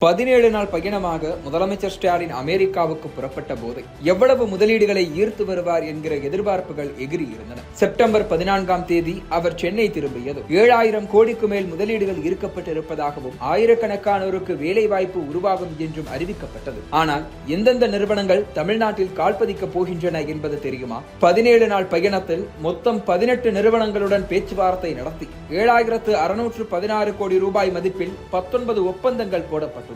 17 நாள் பயணமாக முதலமைச்சர் ஸ்டாலின் அமெரிக்காவுக்கு புறப்பட்ட போது எவ்வளவு முதலீடுகளை ஈர்த்து வருவார் என்கிற எதிர்பார்ப்புகள் எகிரி இருந்தன. செப்டம்பர் 14ஆம் தேதி அவர் சென்னை திரும்பியது 7000 கோடிக்கு மேல் முதலீடுகள் ஈர்க்கப்பட்டிருப்பதாகவும் ஆயிரக்கணக்கானோருக்கு வேலை வாய்ப்பு உருவாகும் என்றும் அறிவிக்கப்பட்டது. ஆனால் எந்தெந்த நிறுவனங்கள் தமிழ்நாட்டில் கால்பதிக்க போகின்றன என்பது தெரியுமா? 17 நாள் பயணத்தில் மொத்தம் 18 நிறுவனங்களுடன் பேச்சுவார்த்தை நடத்தி 7616 கோடி ரூபாய் மதிப்பில் 19 ஒப்பந்தங்கள் போடப்பட்டன.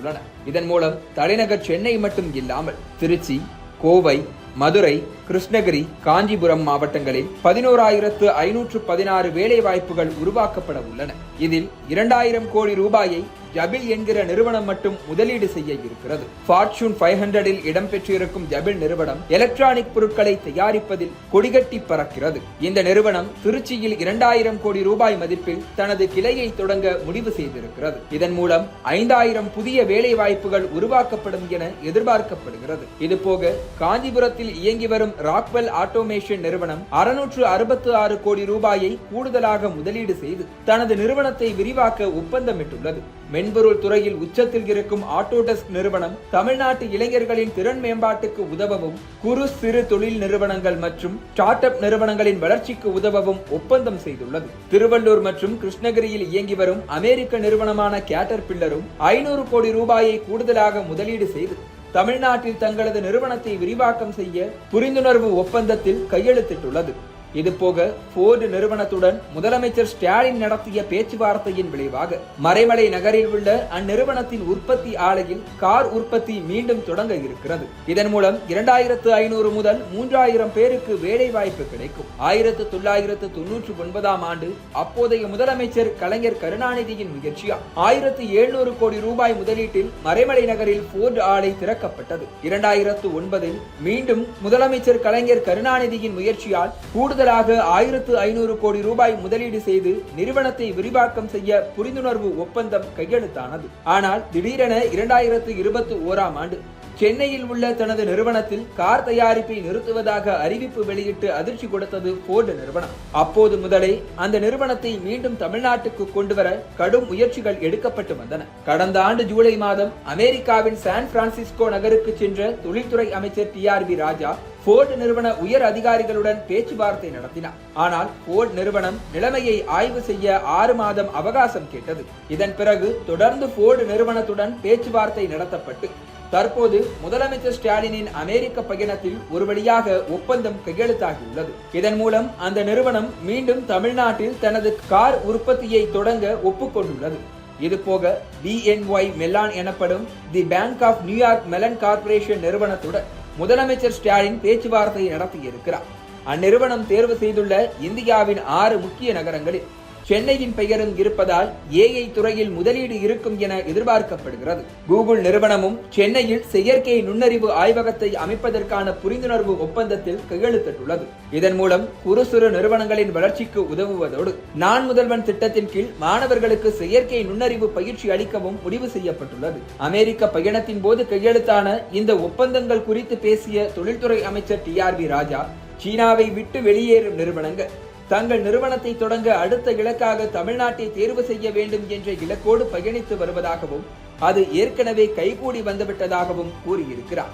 இதன் மூலம் தலைநகர் சென்னை மட்டும் இல்லாமல் திருச்சி, கோவை, மதுரை, கிருஷ்ணகிரி, காஞ்சிபுரம் மாவட்டங்களில் 11516 வேலை வாய்ப்புகள் உருவாக்கப்பட உள்ளன. இதில் 2000 கோடி ரூபாயை ஜபில் என்கிற நிறுவனம் மட்டும் முதலீடு செய்ய இருக்கிறது. ஃபார்ச்சூன் 500 இடம்பெற்றிருக்கும் ஜபில் நிறுவனம் எலக்ட்ரானிக் பொருட்களை தயாரிப்பதில் கொடிகட்டி பறக்கிறது. இந்த நிறுவனம் திருச்சியில் 2000 கோடி ரூபாய் மதிப்பில் தனது கிளையை தொடங்க முடிவு செய்திருக்கிறது. இதன் மூலம் 5000 புதிய வேலை வாய்ப்புகள் உருவாக்கப்படும் என எதிர்பார்க்கப்படுகிறது. இதுபோக காஞ்சிபுரத்தில் இயங்கி வரும் ராக்வெல் ஆட்டோமேஷன் நிறுவனம் 666 கோடி ரூபாயை கூடுதலாக முதலீடு செய்து தனது நிறுவனத்தை விரிவாக்க ஒப்பந்தமிட்டுள்ளது. மென்பொருள் துறையில் உச்சத்தில் இருக்கும் ஆட்டோடெஸ்க் நிறுவனம் தமிழ்நாட்டு இளைஞர்களின் திறன் மேம்பாட்டுக்கு உதவவும் குறு சிறு தொழில் நிறுவனங்கள் மற்றும் ஸ்டார்ட் அப் நிறுவனங்களின் வளர்ச்சிக்கு உதவவும் ஒப்பந்தம் செய்துள்ளது. திருவள்ளூர் மற்றும் கிருஷ்ணகிரியில் இயங்கி வரும் அமெரிக்க நிறுவனமான கேட்டர்பில்லரும் 500 கோடி ரூபாயை கூடுதலாக முதலீடு செய்து தமிழ்நாட்டில் தங்களது நிறுவனத்தை விரிவாக்கம் செய்ய புரிந்துணர்வு ஒப்பந்தத்தில் கையெழுத்திட்டுள்ளது. இதுபோக போர்டு நிறுவனத்துடன் முதலமைச்சர் ஸ்டாலின் நடத்திய பேச்சுவார்த்தையின் விளைவாக மறைமலை நகரில் உள்ள அந்நிறுவனத்தின் உற்பத்தி ஆலையில் கார் உற்பத்தி மீண்டும் தொடங்க இருக்கிறது. இதன் மூலம் 2500 முதல் 3000 பேருக்கு வேலை வாய்ப்பு கிடைக்கும். 1999ஆம் ஆண்டு அப்போதைய முதலமைச்சர் கலைஞர் கருணாநிதியின் முயற்சியால் 1700 கோடி ரூபாய் முதலீட்டில் மறைமலை நகரில் போர்டு ஆலை திறக்கப்பட்டது. 2009இல் மீண்டும் முதலமைச்சர் கலைஞர் கருணாநிதியின் முயற்சியால் கூடுதல் 1500 கோடி ரூபாய் முதலீடு செய்து நிறுவனத்தை விரிவாக்கம் செய்ய புரிந்துணர்வு ஒப்பந்தம் கையெழுத்தானது. ஆனால் திடீரென 2021ஆம் ஆண்டு சென்னையில் உள்ள தனது நிறுவனத்தில் கார் தயாரிப்பை நிறுத்துவதாக அறிவிப்பு வெளியிட்டு அதிர்ச்சி கொடுத்தது போர்டு நிறுவனம். அப்போது முதலே அந்த நிறுவனத்தை மீண்டும் தமிழ்நாட்டுக்கு கொண்டுவர கடும் முயற்சிகள் எடுக்கப்பட்டு வந்தன. கடந்த ஆண்டு ஜூலை மாதம் அமெரிக்காவின் சான் பிரான்சிஸ்கோ நகருக்கு சென்ற தொழில்துறை அமைச்சர் TRB ராஜா போர்டு நிறுவன உயர் அதிகாரிகளுடன் பேச்சுவார்த்தை நடத்தினார். ஆனால் போர்டு நிறுவனம் நிலைமையை ஆய்வு செய்ய 6 மாதம் அவகாசம் கேட்டது. இதன் பிறகு தொடர்ந்து போர்டு நிறுவனத்துடன் பேச்சுவார்த்தை நடத்தப்பட்டு தற்போது முதலமைச்சர் ஸ்டாலினின் அமெரிக்க பயணத்தில் ஒரு வழியாக ஒப்பந்தம் கையெழுத்தாகியுள்ளது. இதன் மூலம் அந்த நிறுவனம் மீண்டும் தமிழ்நாட்டில் தனது கார் உற்பத்தியை தொடங்க ஒப்புக்கொண்டுள்ளது. இதுபோக BNY மெலான் எனப்படும் the bank of New York Mellon corporation நிறுவனத்துடன் முதலமைச்சர் ஸ்டாலின் பேச்சுவார்த்தை நடத்தியிருக்கிறார். அந்நிறுவனம் தேர்வு செய்துள்ள இந்தியாவின் 6 முக்கிய நகரங்களில் சென்னையின் பெயரும் இருப்பதால் AI துறையில் முதலீடு இருக்கும் என எதிர்பார்க்கப்படுகிறது. கூகுள் நிறுவனமும் சென்னையில் செயற்கை நுண்ணறிவு ஆய்வகத்தை அமைப்பதற்கான புரிந்துணர்வு ஒப்பந்தத்தில் கையெழுத்திட்டுள்ளது. இதன் மூலம் குறு சிறு நிறுவனங்களின் வளர்ச்சிக்கு உதவுவதோடு நான் முதல்வன் திட்டத்தின் கீழ் மாணவர்களுக்கு செயற்கை நுண்ணறிவு பயிற்சி அளிக்கவும் முடிவு செய்யப்பட்டுள்ளது. அமெரிக்க பயணத்தின் போது கையெழுத்தான இந்த ஒப்பந்தங்கள் குறித்து பேசிய தொழில்துறை அமைச்சர் TRB ராஜா, சீனாவை விட்டு வெளியேறும் நிறுவனங்கள் தங்கள் நிறுவனத்தை தொடங்க அடுத்த இலக்காக தமிழ்நாட்டை தேர்வு செய்ய வேண்டும் என்ற இலக்கோடு பயணித்து வருவதாகவும் அது ஏற்கனவே கைகூடி வந்துவிட்டதாகவும் கூறியிருக்கிறார்.